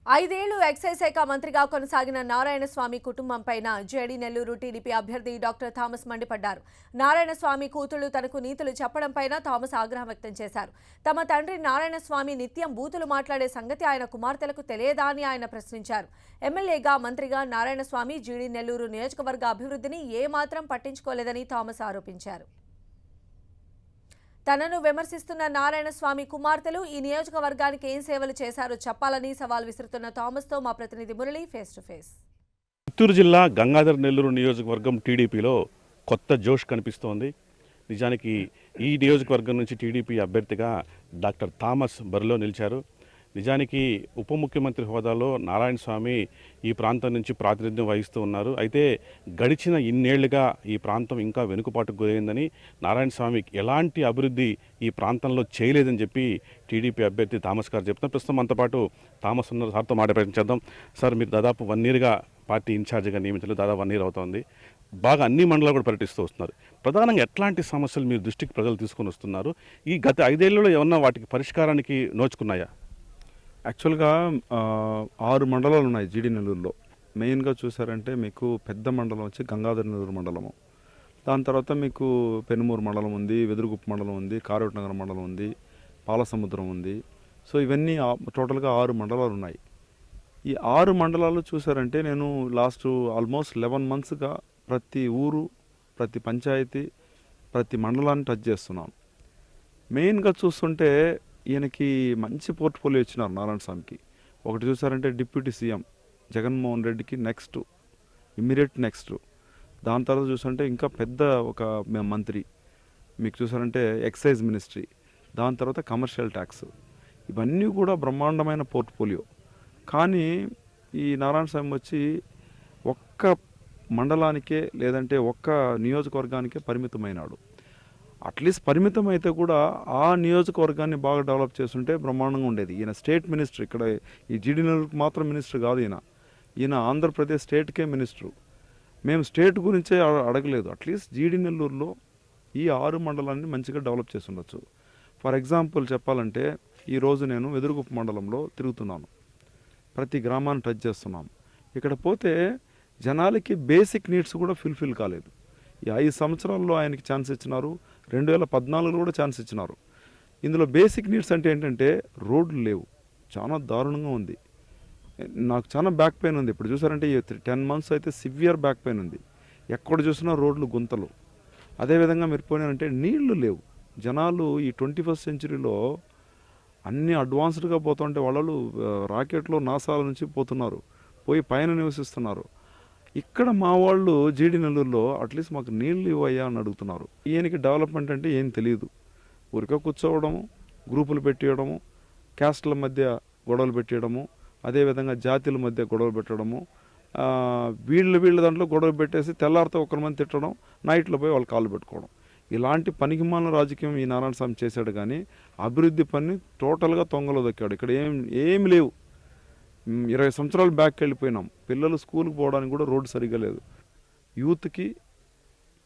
ఐదేళ్లు ఎక్సైజ్ శాఖ మంత్రిగా కొనసాగిన నారాయణస్వామి కుటుంబంపైన జేడీ నెల్లూరు టీడీపీ అభ్యర్థి డాక్టర్ థామస్ మండిపడ్డారు. నారాయణస్వామి కూతుళ్లు తనకు నీతులు చెప్పడంపైన థామస్ ఆగ్రహం వ్యక్తం చేశారు. తమ తండ్రి నారాయణస్వామి నిత్యం బూతులు మాట్లాడే సంగతి ఆయన కుమార్తెలకు తెలియదా అని ఆయన ప్రశ్నించారు. ఎమ్మెల్యేగా మంత్రిగా నారాయణస్వామి జేడీ నెల్లూరు నియోజకవర్గ అభివృద్ధిని ఏమాత్రం పట్టించుకోలేదని థామస్ ఆరోపించారు. తనను విమర్శిస్తున్న నారాయణస్వామి కుమార్తెలు ఈ నియోజకవర్గానికి ఏం సేవలు చేశారో చెప్పాలని సవాల్ విసురుతున్న థామస్తో మా ప్రతినిధి Murali face to face. Chittoor జిల్లా గంగాధర్ నెల్లూరు నియోజకవర్గం టీడీపీలో కొత్త జోష్ కనిపిస్తోంది. నిజానికి ఈ నియోజకవర్గం నుంచి టీడీపీ అభ్యర్థిగా డాక్టర్ థామస్ బరిలో నిలిచారు. నిజానికి ఉప ముఖ్యమంత్రి హోదాలో నారాయణస్వామి ఈ ప్రాంతం నుంచి ప్రాతినిధ్యం వహిస్తూ ఉన్నారు. అయితే గడిచిన ఇన్నేళ్లుగా ఈ ప్రాంతం ఇంకా వెనుకబాటుకు గురైందని, నారాయణస్వామి ఎలాంటి అభివృద్ధి ఈ ప్రాంతంలో చేయలేదని చెప్పి టీడీపీ అభ్యర్థి థామస్ గారు చెప్తున్నారు. ప్రస్తుతం మనతో పాటు థామస్ ఉన్నారు. సార్తో మాట్లాడే ప్రయత్నం చేద్దాం. సార్, మీరు దాదాపు 1 yearగా పార్టీ ఇన్ఛార్జిగా నియమితులు దాదాపు 1 year అవుతోంది. బాగా అన్ని మండలాలు కూడా పర్యటిస్తూ వస్తున్నారు. ప్రధానంగా ఎట్లాంటి సమస్యలు మీరు దృష్టికి ప్రజలు తీసుకొని వస్తున్నారు? ఈ గత 5 ఏళ్లలో ఏమన్నా వాటికి పరిష్కారానికి నోచుకున్నాయా? యాక్చువల్గా 6 మండలాలు ఉన్నాయి జీడీ నెల్లూరులో. మెయిన్గా చూసారంటే మీకు పెద్ద మండలం వచ్చి గంగాధర నెల్లూరు మండలము, దాని తర్వాత మీకు పెనుమూరు మండలం ఉంది, వెదురుగుప్ప మండలం ఉంది, కారోటనగర్ మండలం ఉంది, పాలసముద్రం ఉంది. సో ఇవన్నీ టోటల్గా 6 మండలాలు ఉన్నాయి. ఈ 6 మండలాలు చూసారంటే నేను లాస్ట్ ఆల్మోస్ట్ 11 monthsగా ప్రతి ఊరు, ప్రతి పంచాయతీ, ప్రతి మండలాన్ని టచ్ చేస్తున్నాను. మెయిన్గా చూస్తుంటే ఈయనకి మంచి పోర్ట్ఫోలియో ఇచ్చినారు నారాయణస్వామికి. ఒకటి చూసారంటే డిప్యూటీ సీఎం జగన్మోహన్ రెడ్డికి ఇమ్మీడియట్ నెక్స్ట్. దాని తర్వాత చూసారంటే ఇంకా పెద్ద ఒక మంత్రి మీకు చూసారంటే ఎక్సైజ్ మినిస్ట్రీ, దాని తర్వాత కమర్షియల్ ట్యాక్స్, ఇవన్నీ కూడా బ్రహ్మాండమైన పోర్ట్ఫోలియో. కానీ ఈ నారాయణస్వామి వచ్చి ఒక్క మండలానికే లేదంటే ఒక్క నియోజకవర్గానికే పరిమితమైనాడు. అట్లీస్ట్ పరిమితం అయితే కూడా ఆ నియోజకవర్గాన్ని బాగా డెవలప్ చేస్తుంటే బ్రహ్మాండంగా ఉండేది. ఈయన స్టేట్ మినిస్టర్, ఇక్కడ ఈ జీడీ నెల్లూరుకి మాత్రం మినిస్టర్ కాదు ఈయన ఆంధ్రప్రదేశ్ స్టేట్కే మినిస్టరు. మేము స్టేట్ గురించే అడగలేదు. అట్లీస్ట్ జీడీ నెల్లూరులో ఈ 6 మండలాన్ని మంచిగా డెవలప్ చేసి ఉండొచ్చు. ఫర్ ఎగ్జాంపుల్ చెప్పాలంటే ఈరోజు నేను వెదురుగుప్ప మండలంలో తిరుగుతున్నాను, ప్రతి గ్రామాన్ని టచ్ చేస్తున్నాం. ఇక్కడ పోతే జనాలకి బేసిక్ నీడ్స్ కూడా ఫుల్ఫిల్ కాలేదు. ఈ 5 సంవత్సరాల్లో ఆయనకి ఛాన్స్ ఇచ్చినారు, 2014లో కూడా ఛాన్స్ ఇచ్చినారు. ఇందులో బేసిక్ నీడ్స్ అంటే ఏంటంటే రోడ్లు లేవు, చాలా దారుణంగా ఉంది. నాకు చాలా బ్యాక్ పెయిన్ ఉంది. ఇప్పుడు చూసారంటే ఈ 10 months అయితే సివియర్ బ్యాక్ పెయిన్ ఉంది. ఎక్కడ చూసినా రోడ్లు గుంతలు. అదేవిధంగా మీరు పోయినారంటే నీళ్లు లేవు. జనాలు ఈ 21st centuryలో అన్ని అడ్వాన్స్డ్గా పోతుంటే వాళ్ళు రాకెట్లో నాసాల నుంచి పోతున్నారు, పోయి పైన నివసిస్తున్నారు. ఇక్కడ మా వాళ్ళు జీడీ నెల్లూరులో అట్లీస్ట్ మాకు నీళ్ళు ఇవ్వయ్యా అని అడుగుతున్నారు. ఈయనకి డెవలప్మెంట్ అంటే ఏం తెలియదు. ఊరికే కూర్చోవడము, గ్రూపులు పెట్టేయడము, క్యాస్ట్ల మధ్య గొడవలు పెట్టేయడము, అదేవిధంగా జాతుల మధ్య గొడవలు పెట్టడము, వీళ్ళ దాంట్లో గొడవలు పెట్టేసి తెల్లారితో ఒకరి మంది తిట్టడం, నైట్లో పోయి వాళ్ళు కాళ్ళు పెట్టుకోవడం. ఇలాంటి పనికిమాలిన రాజకీయం ఈ నారాయణస్వామి చేశాడు. కానీ అభివృద్ధి పని టోటల్గా తొంగలో దొక్కాడు. ఇక్కడ ఏమి లేవు. 20 సంవత్సరాలు బ్యాక్ వెళ్ళిపోయినాం. పిల్లలు స్కూల్కి పోవడానికి కూడా రోడ్డు సరిగ్గా లేదు. యూత్కి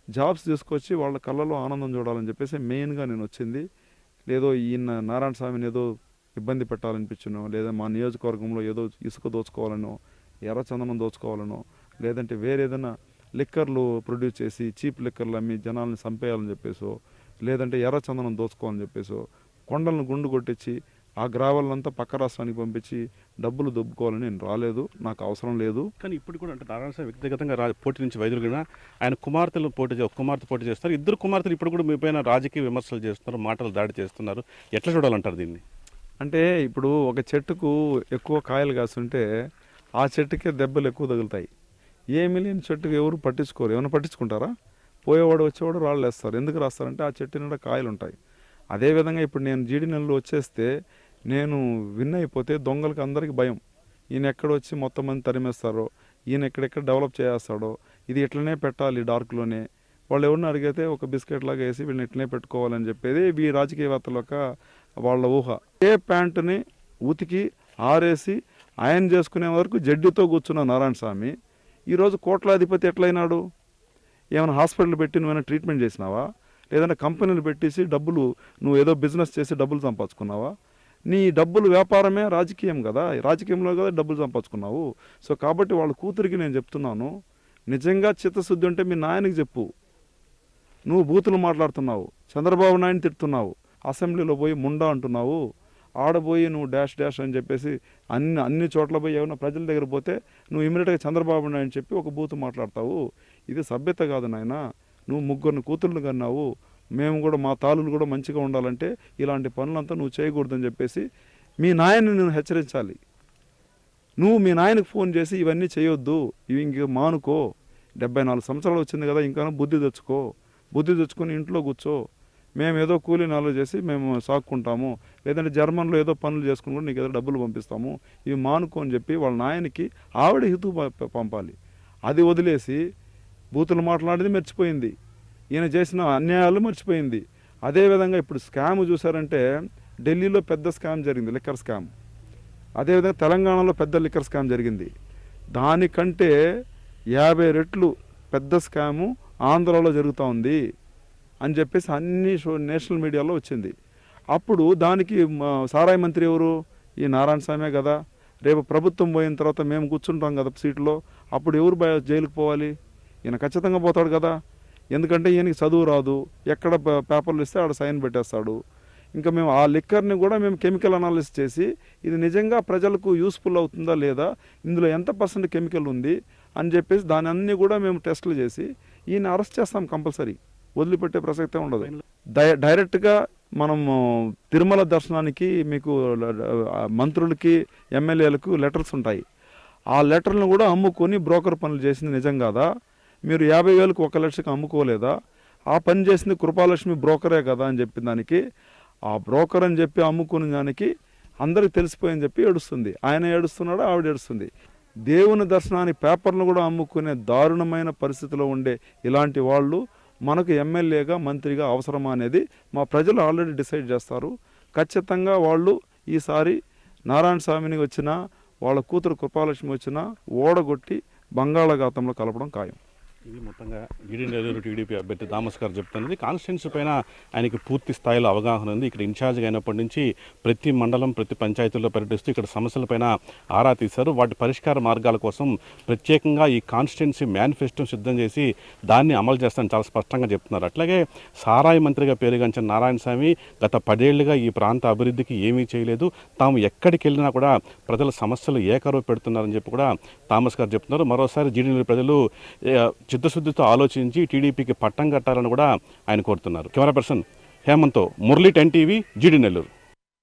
జాబ్స్ తీసుకొచ్చి వాళ్ళ కళ్ళలో ఆనందం చూడాలని చెప్పేసి మెయిన్గా నేను వచ్చింది. లేదో ఈయన నారాయణస్వామిని ఏదో ఇబ్బంది పెట్టాలనిపించనో, లేదా మా నియోజకవర్గంలో ఏదో ఇసుక దోచుకోవాలనో, ఎర్రచందనం దోచుకోవాలనో, లేదంటే వేరేదైనా లిక్కర్లు ప్రొడ్యూస్ చేసి చీప్ లిక్కర్లు అమ్మి జనాల్ని చంపేయాలని చెప్పేసో, లేదంటే ఎర్రచందనం దోచుకోవాలని చెప్పేసో, కొండలను గుండు కొట్టించి ఆ గ్రావెల్నంతా పక్క రాష్ట్రానికి పంపించి డబ్బులు దొబ్బుకోవాలని నేను రాలేదు, నాకు అవసరం లేదు. కానీ ఇప్పుడు కూడా అంటే నారాయణస్వామి వ్యక్తిగతంగా పోటీ నుంచి వైద్యులుగా ఆయన కుమార్తె పోటీ చేస్తారు. 2 కుమార్తెలు ఇప్పుడు కూడా మీ పైన రాజకీయ విమర్శలు చేస్తున్నారు, మాటలు దాడి చేస్తున్నారు. ఎట్లా చూడాలంటారు దీన్ని? అంటే ఇప్పుడు ఒక చెట్టుకు ఎక్కువ కాయలు కాస్తుంటే ఆ చెట్టుకే దెబ్బలు ఎక్కువ తగులుతాయి. ఏమీ లేని చెట్టుకు ఎవరు పట్టించుకోరు. ఏమైనా పట్టించుకుంటారా? పోయేవాడు వచ్చేవాడు రాళ్ళు వేస్తారు. ఎందుకు రాస్తారంటే ఆ చెట్టు నిండా కాయలు ఉంటాయి. అదేవిధంగా ఇప్పుడు నేను జీడీ నెల్లూరు వచ్చేస్తే నేను విన్ అయిపోతే దొంగలకి అందరికీ భయం. ఈయన ఎక్కడ వచ్చి మొత్తం మంది తరిమేస్తారో, ఈయన ఎక్కడెక్కడ డెవలప్ చేస్తాడో, ఇది ఇట్లనే పెట్టాలి డార్క్లోనే, వాళ్ళు ఎవరిని అడిగితే ఒక బిస్కెట్ లాగా వేసి వీళ్ళని ఇట్లనే పెట్టుకోవాలని చెప్పేది ఈ రాజకీయవేత్తల యొక్క వాళ్ళ ఊహ. ఏ ప్యాంటుని ఉతికి ఆరేసి ఆయన చేసుకునే వరకు జడ్డితో కూర్చున్న నారాయణస్వామి ఈరోజు కోట్లాధిపతి ఎట్లయినాడు? ఏమైనా హాస్పిటల్ పెట్టి నువ్వైనా ట్రీట్మెంట్ చేసినావా? లేదంటే కంపెనీలు పెట్టేసి డబ్బులు నువ్వు ఏదో బిజినెస్ చేసి డబ్బులు సంపాదించుకున్నావా? నీ డబ్బులు వ్యాపారమే రాజకీయం కదా, రాజకీయంలో కదా డబ్బులు సంపాదించుకున్నావు. సో కాబట్టి వాళ్ళ కూతురికి నేను చెప్తున్నాను, నిజంగా చిత్తశుద్ధి ఉంటే మీ నాయనకి చెప్పు. నువ్వు బూతులు మాట్లాడుతున్నావు, చంద్రబాబు నాయుడిని తిడుతున్నావు, అసెంబ్లీలో పోయి ముండా అంటున్నావు, ఆడబోయి నువ్వు డాష్ డాష్ అని చెప్పేసి అన్ని చోట్ల పోయి ఏమైనా ప్రజల దగ్గర పోతే నువ్వు ఇమీడియట్గా చంద్రబాబు నాయుడు చెప్పి ఒక బూతు మాట్లాడతావు. ఇది సభ్యత కాదు నాయన. నువ్వు ముగ్గురిని కూతుర్లు కన్నావు, మేము కూడా మా తాళులు కూడా మంచిగా ఉండాలంటే ఇలాంటి పనులంతా నువ్వు చేయకూడదని చెప్పేసి మీ నాయన్ని నేను హెచ్చరించాలి. నువ్వు మీ నాయనకు ఫోన్ చేసి ఇవన్నీ చేయొద్దు, ఇవి ఇంక మానుకో, 74 సంవత్సరాలు వచ్చింది కదా, ఇంకా బుద్ధి తెచ్చుకొని ఇంట్లో కూర్చో, మేము ఏదో కూలీ నాలుగు చేసి మేము సాక్కుంటాము, లేదంటే జర్మన్లో ఏదో పనులు చేసుకుని కూడా నీకు ఏదో డబ్బులు పంపిస్తాము, ఇవి మానుకో అని చెప్పి వాళ్ళ నాయనకి ఆవిడ హితూ పంపాలి. అది వదిలేసి బూతులు మాట్లాడేది మర్చిపోయింది, ఈయన చేసిన అన్యాయాలు మర్చిపోయింది. అదేవిధంగా ఇప్పుడు స్కామ్ చూసారంటే ఢిల్లీలో పెద్ద స్కామ్ జరిగింది, లిక్కర్ స్కామ్. అదేవిధంగా తెలంగాణలో పెద్ద లిక్కర్ స్కామ్ జరిగింది. దానికంటే 50 రెట్లు పెద్ద స్కాము ఆంధ్రాలో జరుగుతూ ఉంది అని చెప్పేసి అన్ని నేషనల్ మీడియాలో వచ్చింది. అప్పుడు దానికి సారాయి మంత్రి ఎవరు? ఈ నారాయణ స్వామే కదా. రేపు ప్రభుత్వం పోయిన తర్వాత మేము కూర్చుంటాం కదా సీట్లో, అప్పుడు ఎవరు జైలుకు పోవాలి? ఈయన ఖచ్చితంగా పోతాడు కదా. ఎందుకంటే ఈయనకి చదువు రాదు, ఎక్కడ పేపర్లు ఇస్తే ఆడ సైన్ పెట్టేస్తాడు. ఇంకా మేము ఆ లిక్కర్ని కూడా మేము కెమికల్ అనాలిసిస్ చేసి ఇది నిజంగా ప్రజలకు యూస్ఫుల్ అవుతుందా లేదా, ఇందులో ఎంత % కెమికల్ ఉంది అని చెప్పేసి దాని అన్నీ కూడా మేము టెస్టులు చేసి ఈయన అరెస్ట్ చేస్తాం కంపల్సరీ, వదిలిపెట్టే ప్రసక్తే ఉండదు. డైరెక్ట్గా మనము తిరుమల దర్శనానికి మీకు మంత్రులకి ఎమ్మెల్యేలకు లెటర్స్ ఉంటాయి. ఆ లెటర్లను కూడా అమ్ముకొని బ్రోకర్ పనులు చేసింది నిజం కాదా? మీరు 50,000కు 1 లక్షకు అమ్ముకోలేదా? ఆ పని చేసింది కృపాలక్ష్మి బ్రోకరే కదా అని చెప్పిన దానికి, ఆ బ్రోకర్ అని చెప్పి అమ్ముకునే దానికి అందరికి తెలిసిపోయని చెప్పి ఏడుస్తుంది. ఆయన ఏడుస్తున్నాడు, ఆవిడ ఏడుస్తుంది. దేవుని దర్శనానికి పేపర్లు కూడా అమ్ముకునే దారుణమైన పరిస్థితిలో ఉండే ఇలాంటి వాళ్ళు మనకు ఎమ్మెల్యేగా మంత్రిగా అవసరమా అనేది మా ప్రజలు ఆల్రెడీ డిసైడ్ చేస్తారు. ఖచ్చితంగా వాళ్ళు ఈసారి నారాయణ స్వామిని వచ్చినా వాళ్ళ కూతురు కృపాలక్ష్మి వచ్చినా ఓడగొట్టి బంగాళాఖాతంలో కలపడం ఖాయం. ఇది మొత్తంగా జీడీ నెల్లూరు టీడీపీ అభ్యర్థి థామస్ గారు చెప్తున్నది. కాన్స్టిట్యున్సీ పైన ఆయనకి పూర్తి స్థాయిలో అవగాహన ఉంది. ఇక్కడ ఇన్ఛార్జ్గా అయినప్పటి నుంచి ప్రతి మండలం ప్రతి పంచాయతీల్లో పర్యటిస్తూ ఇక్కడ సమస్యలపైన ఆరా తీశారు. వాటి పరిష్కార మార్గాల కోసం ప్రత్యేకంగా ఈ కాన్స్టిట్యున్సీ మేనిఫెస్టో సిద్ధం చేసి దాన్ని అమలు చేస్తానని చాలా స్పష్టంగా చెప్తున్నారు. అట్లాగే సారాయి మంత్రిగా పేరుగాంచిన నారాయణ స్వామి గత 10 ఏళ్లుగా ఈ ప్రాంత అభివృద్ధికి ఏమీ చేయలేదు, తాము ఎక్కడికి వెళ్ళినా కూడా ప్రజల సమస్యలు ఏకరువు పెడుతున్నారని చెప్పి కూడా థామస్ గారు చెప్తున్నారు. మరోసారి జీడీ నెల్లూరు ప్రజలు చిత్తశుద్ధితో ఆలోచించి టీడీపీకి పట్టం కట్టాలని కూడా ఆయన కోరుతున్నారు. కెమెరా పర్సన్ హేమంత్తో మురళి, 10 టీవీ, జీడీ నెల్లూరు.